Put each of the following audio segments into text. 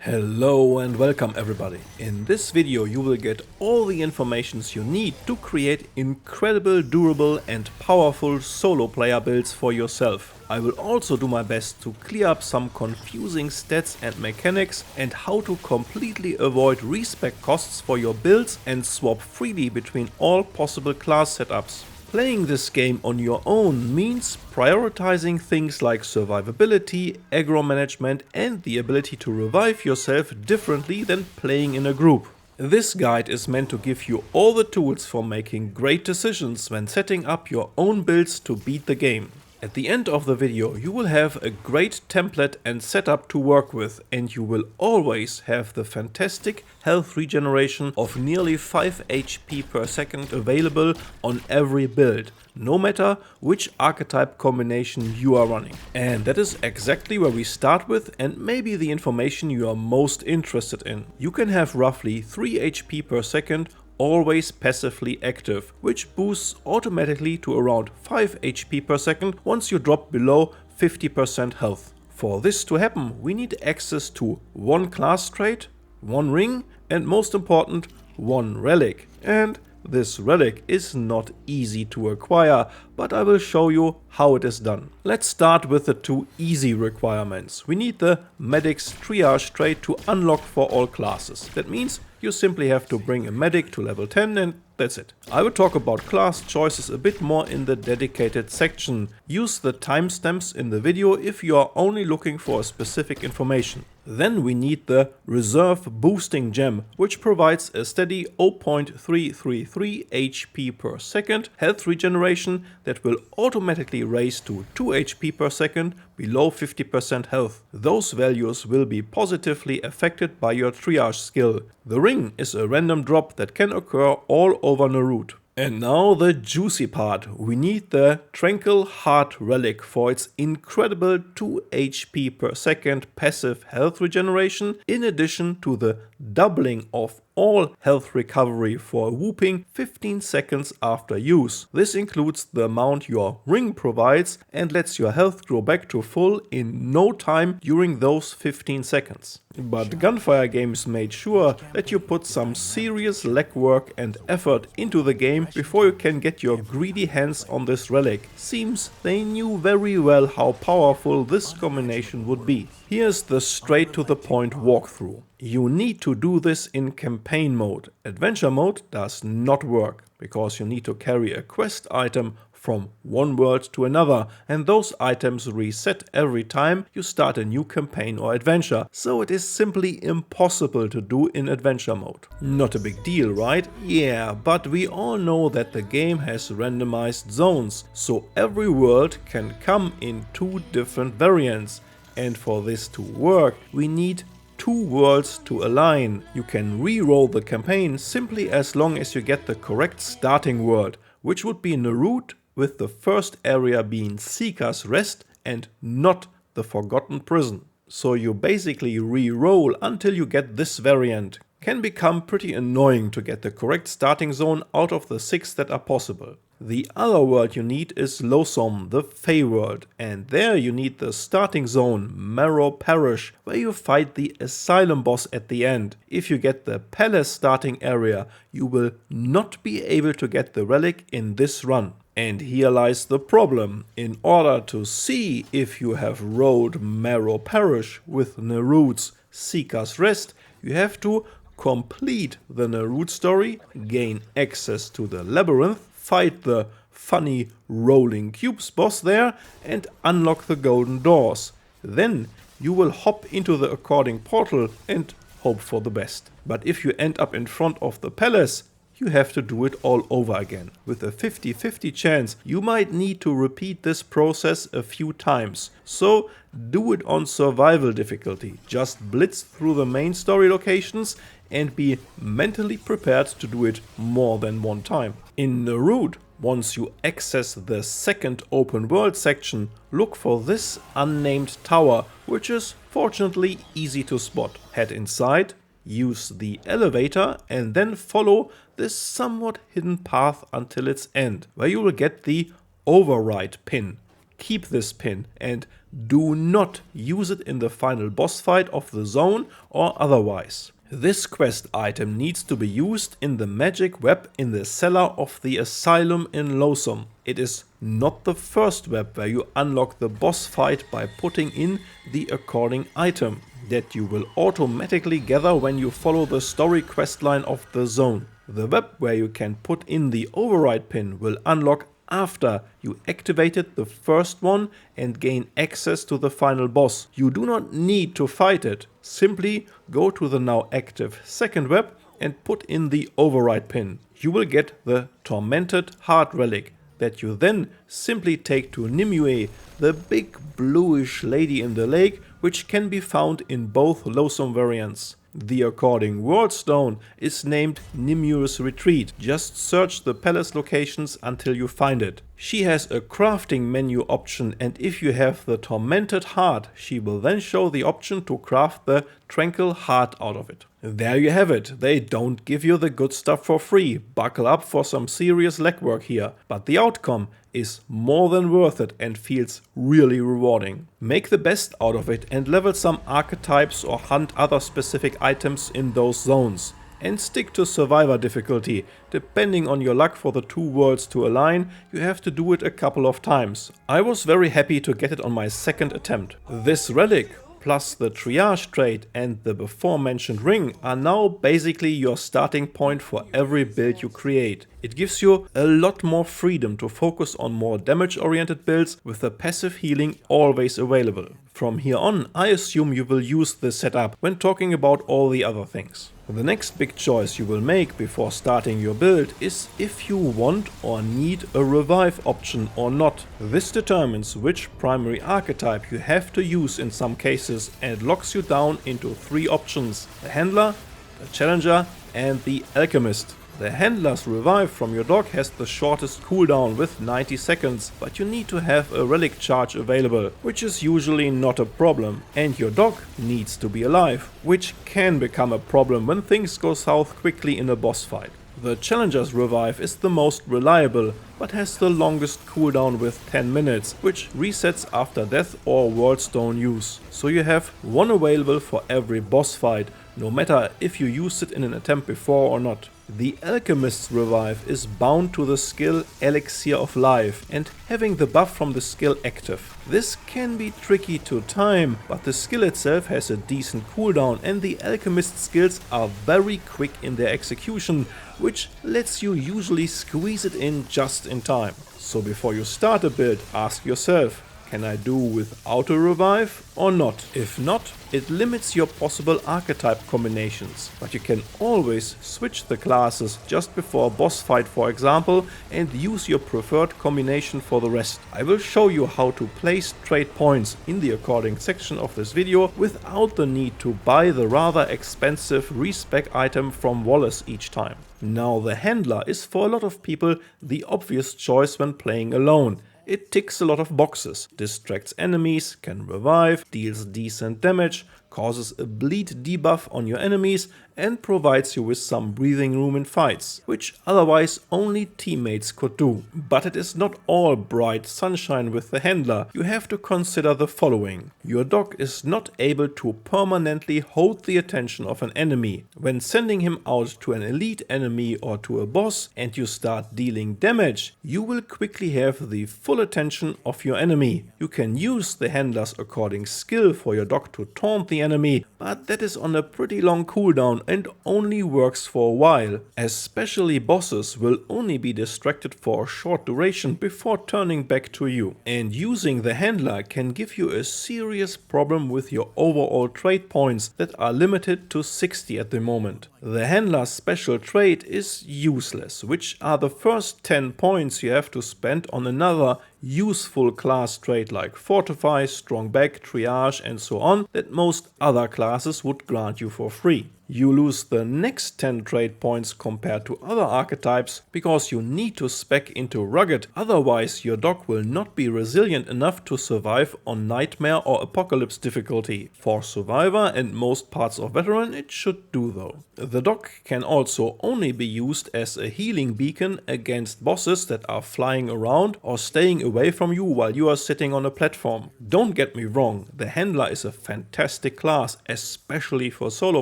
Hello and welcome everybody. In this video you will get all the informations you need to create incredible, durable and powerful solo player builds for yourself. I will also do my best to clear up some confusing stats and mechanics and how to completely avoid respec costs for your builds and swap freely between all possible class setups. Playing this game on your own means prioritizing things like survivability, aggro management and the ability to revive yourself differently than playing in a group. This guide is meant to give you all the tools for making great decisions when setting up your own builds to beat the game. At the end of the video you will have a great template and setup to work with, and you will always have the fantastic health regeneration of nearly 5 HP per second available on every build, no matter which archetype combination you are running. And that is exactly where we start with, and maybe the information you are most interested in. You can have roughly 3 HP per second always passively active, which boosts automatically to around 5 HP per second once you drop below 50% health. For this to happen, we need access to one class trait, one ring, and most important, one relic. And this relic is not easy to acquire, but I will show you how it is done. Let's start with the two easy requirements. We need the Medic's Triage trait to unlock for all classes. That means you simply have to bring a medic to level 10 and that's it. I will talk about class choices a bit more in the dedicated section. Use the timestamps in the video if you are only looking for specific information. Then we need the Reserve Boosting Gem, which provides a steady 0.333 HP per second health regeneration that will automatically raise to 2 HP per second below 50% health. Those values will be positively affected by your triage skill. The ring is a random drop that can occur all over Nerud. And now the juicy part. We need the Tranquil Heart Relic for its incredible 2 HP per second passive health regeneration, in addition to the doubling of all health recovery for a whooping 15 seconds after use. This includes the amount your ring provides and lets your health grow back to full in no time during those 15 seconds. But Gunfire Games made sure that you put some serious legwork and effort into the game before you can get your greedy hands on this relic. Seems they knew very well how powerful this combination would be. Here's the straight to the point walkthrough. You need to do this in campaign mode. Adventure mode does not work, because you need to carry a quest item from one world to another, and those items reset every time you start a new campaign or adventure, so it is simply impossible to do in adventure mode. Not a big deal, right? Yeah, but we all know that the game has randomized zones, so every world can come in 2 different variants, and for this to work we need 2 worlds to align. You can re-roll the campaign simply as long as you get the correct starting world, which would be Nerud, with the first area being Seeker's Rest and not the Forgotten Prison. So you basically re-roll until you get this variant. Can become pretty annoying to get the correct starting zone out of the 6 that are possible. The other world you need is Lothom, the Fey world, and there you need the starting zone, Marrow Parish, where you fight the Asylum boss at the end. If you get the Palace starting area, you will not be able to get the relic in this run. And here lies the problem. In order to see if you have rolled Marrow Parish with Nerud's Seeker's Rest, you have to complete the Nerud story, gain access to the labyrinth, fight the funny rolling cubes boss there and unlock the golden doors. Then you will hop into the according portal and hope for the best. But if you end up in front of the palace, you have to do it all over again. With a 50-50 chance, you might need to repeat this process a few times. So do it on survival difficulty. Just blitz through the main story locations and be mentally prepared to do it more than one time. In Nerud, once you access the second open world section, look for this unnamed tower, which is fortunately easy to spot. Head inside, use the elevator and then follow this somewhat hidden path until its end, where you will get the override pin. Keep this pin and Do not use it in the final boss fight of the zone or otherwise. This quest item needs to be used in the magic web in the cellar of the asylum in Loathsome. It is not the first web where you unlock the boss fight by putting in the according item that you will automatically gather when you follow the story questline of the zone. The web where you can put in the override pin will unlock after you activated the first one and gain access to the final boss. You do not need to fight it, simply go to the now active second web and put in the override pin. You will get the Tormented Heart Relic that you then simply take to Nimue, the big bluish lady in the lake, which can be found in both Loathsome variants. The according World Stone is named Nimue's Retreat. Just search the palace locations until you find it. She has a crafting menu option, and if you have the Tormented Heart, she will then show the option to craft the Tranquil Heart out of it. There you have it. They don't give you the good stuff for free. Buckle up for some serious legwork here. But the outcome is more than worth it and feels really rewarding. Make the best out of it and level some archetypes or hunt other specific items in those zones. And stick to survivor difficulty. Depending on your luck for the two worlds to align, you have to do it a couple of times. I was very happy to get it on my second attempt. This relic, plus the triage trait and the before mentioned ring, are now basically your starting point for every build you create. It gives you a lot more freedom to focus on more damage oriented builds with the passive healing always available. From here on, I assume you will use this setup when talking about all the other things. The next big choice you will make before starting your build is if you want or need a revive option or not. This determines which primary archetype you have to use in some cases and locks you down into three options: the handler, the challenger and the alchemist. The handler's revive from your dog has the shortest cooldown with 90 seconds, but you need to have a relic charge available, which is usually not a problem. And your dog needs to be alive, which can become a problem when things go south quickly in a boss fight. The challenger's revive is the most reliable, but has the longest cooldown with 10 minutes, which resets after death or world stone use. So you have one available for every boss fight, no matter if you used it in an attempt before or not. The Alchemist's revive is bound to the skill Elixir of Life and having the buff from the skill active. This can be tricky to time, but the skill itself has a decent cooldown and the Alchemist skills are very quick in their execution, which lets you usually squeeze it in just in time. So before you start a build, ask yourself, can I do without a revive or not? If not, it limits your possible archetype combinations, but you can always switch the classes just before a boss fight, for example, and use your preferred combination for the rest. I will show you how to place trade points in the according section of this video without the need to buy the rather expensive Respec item from Wallace each time. Now, the handler is for a lot of people the obvious choice when playing alone. It ticks a lot of boxes, distracts enemies, can revive, deals decent damage, causes a bleed debuff on your enemies and provides you with some breathing room in fights, which otherwise only teammates could do. But it is not all bright sunshine with the handler. You have to consider the following. Your dog is not able to permanently hold the attention of an enemy. When sending him out to an elite enemy or to a boss and you start dealing damage, you will quickly have the full attention of your enemy. You can use the handler's according skill for your dog to taunt the enemy, but that is on a pretty long cooldown and only works for a while. Especially bosses will only be distracted for a short duration before turning back to you. And using the handler can give you a serious problem with your overall trade points that are limited to 60 at the moment. The handler's special trait is useless, which are the first 10 points you have to spend on another useful class trait like Fortify, Strong Back, Triage and so on that most other classes would grant you for free. You lose the next 10 trade points compared to other archetypes because you need to spec into rugged, otherwise your dog will not be resilient enough to survive on Nightmare or Apocalypse difficulty. For Survivor and most parts of Veteran it should do though. The dog can also only be used as a healing beacon against bosses that are flying around or staying away from you while you are sitting on a platform. Don't get me wrong, the handler is a fantastic class, especially for solo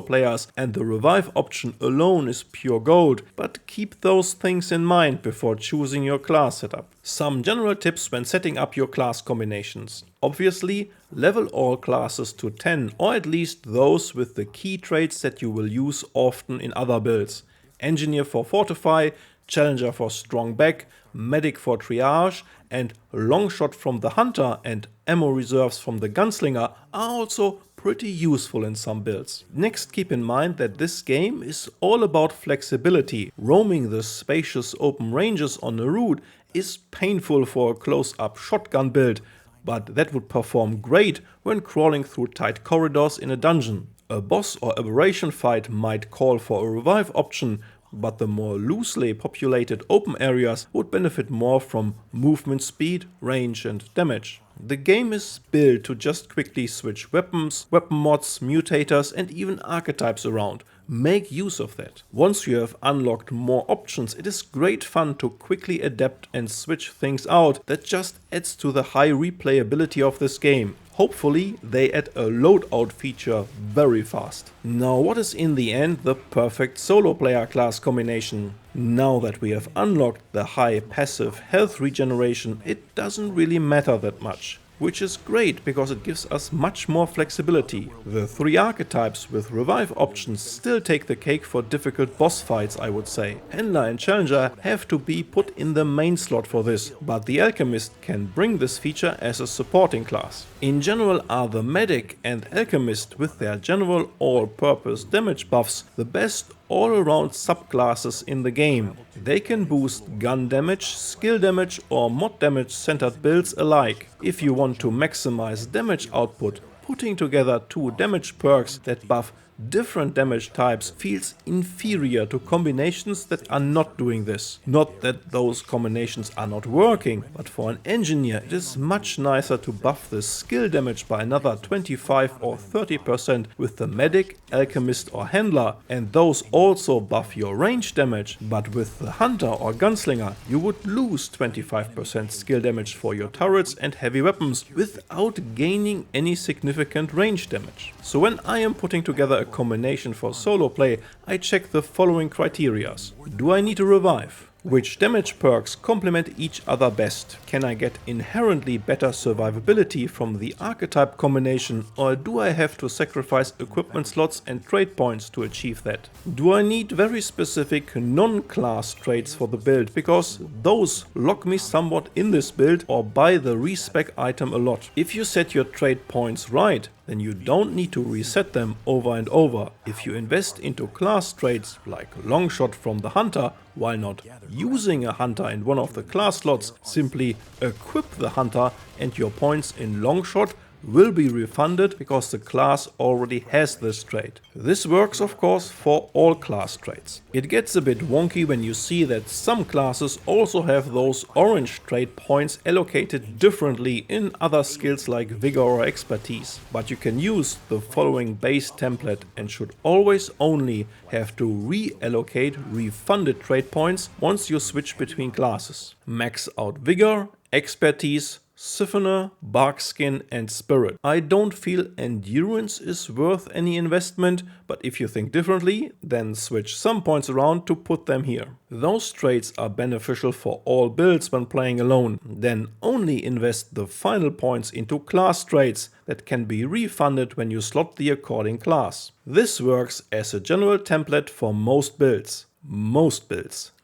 players, and the revive option alone is pure gold, but keep those things in mind before choosing your class setup. Some general tips when setting up your class combinations. Obviously, level all classes to 10, or at least those with the key traits that you will use often in other builds. Engineer for Fortify, Challenger for Strong Back, Medic for Triage, and Longshot from the Hunter and ammo reserves from the Gunslinger are also pretty useful in some builds. Next, keep in mind that this game is all about flexibility. Roaming the spacious open ranges on a route is painful for a close-up shotgun build, but that would perform great when crawling through tight corridors in a dungeon. A boss or aberration fight might call for a revive option, but the more loosely populated open areas would benefit more from movement speed, range and damage. The game is built to just quickly switch weapons, weapon mods, mutators and even archetypes around. Make use of that. Once you have unlocked more options, it is great fun to quickly adapt and switch things out. That just adds to the high replayability of this game. Hopefully they add a loadout feature very fast. Now what is in the end the perfect solo player class combination? Now that we have unlocked the high passive health regeneration, it doesn't really matter that much. Which is great because it gives us much more flexibility. The 3 archetypes with revive options still take the cake for difficult boss fights, I would say. Handler and Challenger have to be put in the main slot for this, but the Alchemist can bring this feature as a supporting class. In general are the Medic and Alchemist with their general all-purpose damage buffs the best all-around subclasses in the game. They can boost gun damage, skill damage or mod damage centered builds alike. If you want to maximize damage output, putting together 2 damage perks that buff different damage types feels inferior to combinations that are not doing this. Not that those combinations are not working, but for an engineer it is much nicer to buff the skill damage by another 25 or 30% with the Medic, Alchemist or Handler, and those also buff your range damage, but with the Hunter or Gunslinger you would lose 25% skill damage for your turrets and heavy weapons without gaining any significant range damage. So when I am putting together a combination for solo play, I check the following criterias. Do I need to revive? Which damage perks complement each other best? Can I get inherently better survivability from the archetype combination, or do I have to sacrifice equipment slots and trade points to achieve that? Do I need very specific non-class traits for the build, because those lock me somewhat in this build or buy the respec item a lot? If you set your trade points right, then you don't need to reset them over and over. If you invest into class traits like Longshot from the Hunter, while not using a Hunter in one of the class slots, simply equip the Hunter and your points in Longshot will be refunded because the class already has this trait. This works of course for all class traits. It gets a bit wonky when you see that some classes also have those orange trait points allocated differently in other skills like Vigor or Expertise, but you can use the following base template and should always only have to reallocate refunded trait points once you switch between classes. Max out Vigor, Expertise, Siphoner, Barkskin and Spirit. I don't feel Endurance is worth any investment, but if you think differently, then switch some points around to put them here. Those traits are beneficial for all builds when playing alone. Then only invest the final points into class traits that can be refunded when you slot the according class. This works as a general template for most builds.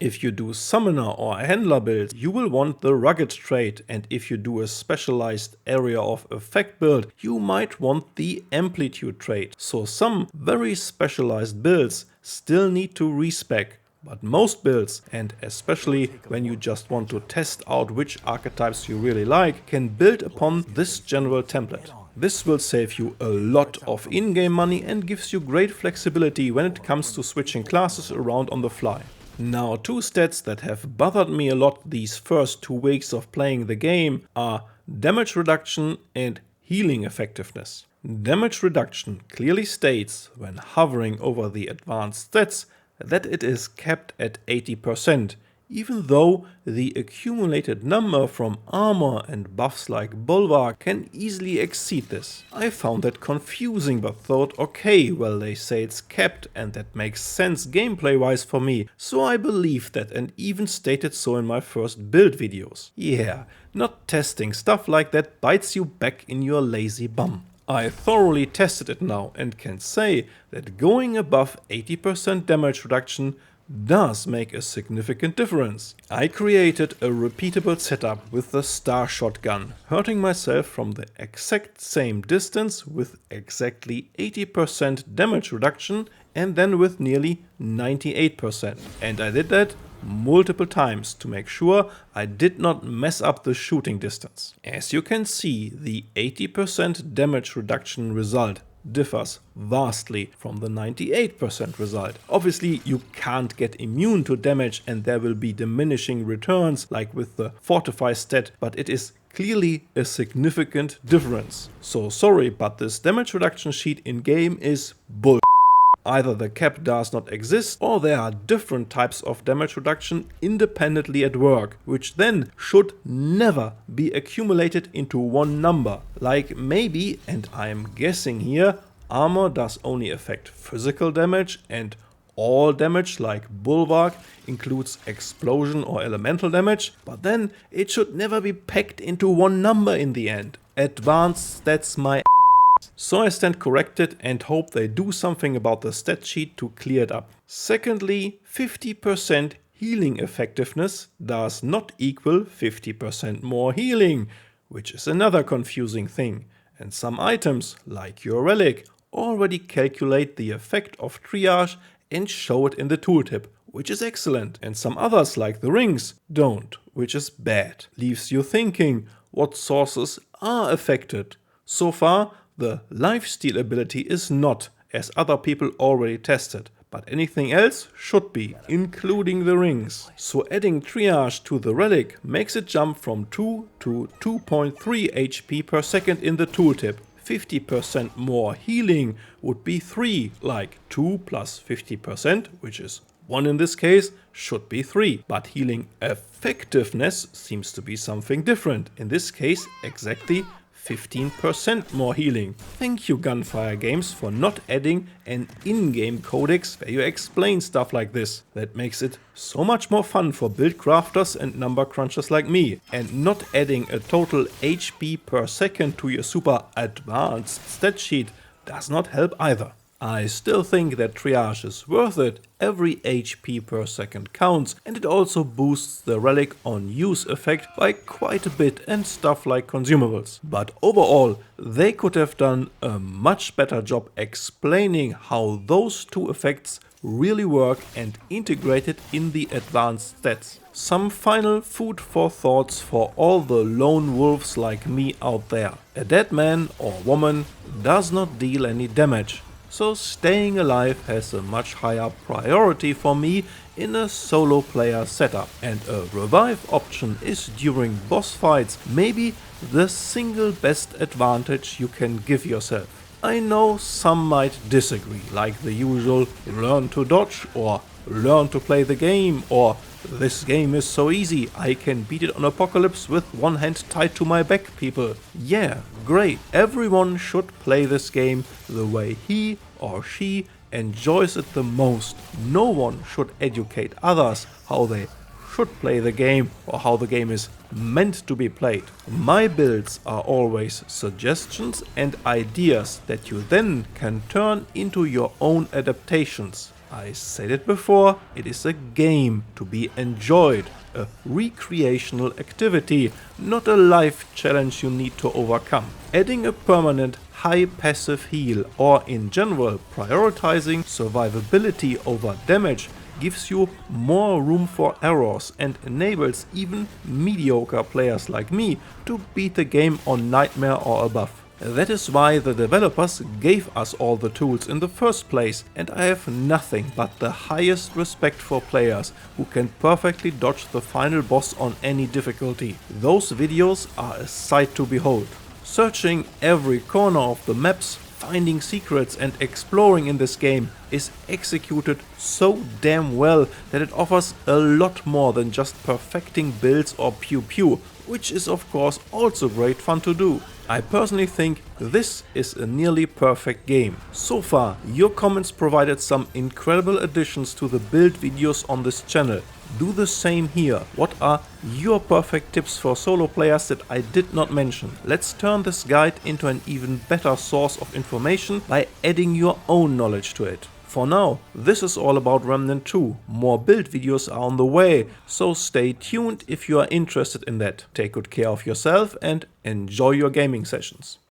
If you do Summoner or Handler build, you will want the Rugged trait, and if you do a specialized area of effect build, you might want the Amplitude trait. So some very specialized builds still need to respec, but most builds, and especially when you just want to test out which archetypes you really like, can build upon this general template. This will save you a lot of in-game money and gives you great flexibility when it comes to switching classes around on the fly. Now, two stats that have bothered me a lot these first 2 weeks of playing the game are damage reduction and healing effectiveness. Damage reduction clearly states, when hovering over the advanced stats, that it is capped at 80%, even though the accumulated number from armor and buffs like Bulwark can easily exceed this. I found that confusing, but thought, okay, well, they say it's capped and that makes sense gameplay wise for me, so I believed that and even stated so in my first build videos. Yeah, not testing stuff like that bites you back in your lazy bum. I thoroughly tested it now and can say that going above 80% damage reduction does make a significant difference. I created a repeatable setup with the Star Shotgun, hurting myself from the exact same distance with exactly 80% damage reduction and then with nearly 98%. And I did that multiple times to make sure I did not mess up the shooting distance. As you can see, the 80% damage reduction result differs vastly from the 98% result. Obviously, you can't get immune to damage and there will be diminishing returns like with the Fortify stat, but it is clearly a significant difference. So sorry, but this damage reduction sheet in game is bull. Either the cap does not exist or there are different types of damage reduction independently at work, which then should never be accumulated into one number. Like maybe, and I'm guessing here, armor does only affect physical damage and all damage like Bulwark includes explosion or elemental damage, but then it should never be packed into one number in the end. Advanced stats my ass. So I stand corrected and hope they do something about the stat sheet to clear it up. Secondly, 50% healing effectiveness does not equal 50% more healing, which is another confusing thing. And some items, like your Relic, already calculate the effect of triage and show it in the tooltip, which is excellent. And some others, like the rings, don't, which is bad. Leaves you thinking, what sources are affected? So far, the lifesteal ability is not, as other people already tested, but anything else should be, including the rings. So adding triage to the Relic makes it jump from 2 to 2.3 HP per second in the tooltip. 50% more healing would be 3, like 2 plus 50%, which is 1 in this case, should be 3. But healing effectiveness seems to be something different. In this case, exactly 15% more healing. Thank you Gunfire Games for not adding an in-game codex where you explain stuff like this. That makes it so much more fun for build crafters and number crunchers like me. And not adding a total HP per second to your super advanced stat sheet does not help either. I still think that triage is worth it. Every HP per second counts, and it also boosts the Relic on use effect by quite a bit and stuff like consumables. But overall, they could have done a much better job explaining how those two effects really work and integrate it in the advanced stats. Some final food for thoughts for all the lone wolves like me out there. A dead man or woman does not deal any damage. So staying alive has a much higher priority for me in a solo player setup. And a revive option is during boss fights maybe the single best advantage you can give yourself. I know some might disagree, like the usual learn to dodge or learn to play the game or this game is so easy, I can beat it on Apocalypse with one hand tied to my back, people. Yeah, great. Everyone should play this game the way he or she enjoys it the most. No one should educate others how they should play the game or how the game is meant to be played. My builds are always suggestions and ideas that you then can turn into your own adaptations. I said it before, it is a game to be enjoyed, a recreational activity, not a life challenge you need to overcome. Adding a permanent high passive heal or in general prioritizing survivability over damage gives you more room for errors and enables even mediocre players like me to beat the game on Nightmare or above. That is why the developers gave us all the tools in the first place, and I have nothing but the highest respect for players who can perfectly dodge the final boss on any difficulty. Those videos are a sight to behold. Searching every corner of the maps, finding secrets and exploring in this game is executed so damn well that it offers a lot more than just perfecting builds or pew pew, which is of course also great fun to do. I personally think this is a nearly perfect game. So far, your comments provided some incredible additions to the build videos on this channel. Do the same here. What are your perfect tips for solo players that I did not mention? Let's turn this guide into an even better source of information by adding your own knowledge to it. For now, this is all about Remnant 2. More build videos are on the way, so stay tuned if you are interested in that. Take good care of yourself and enjoy your gaming sessions.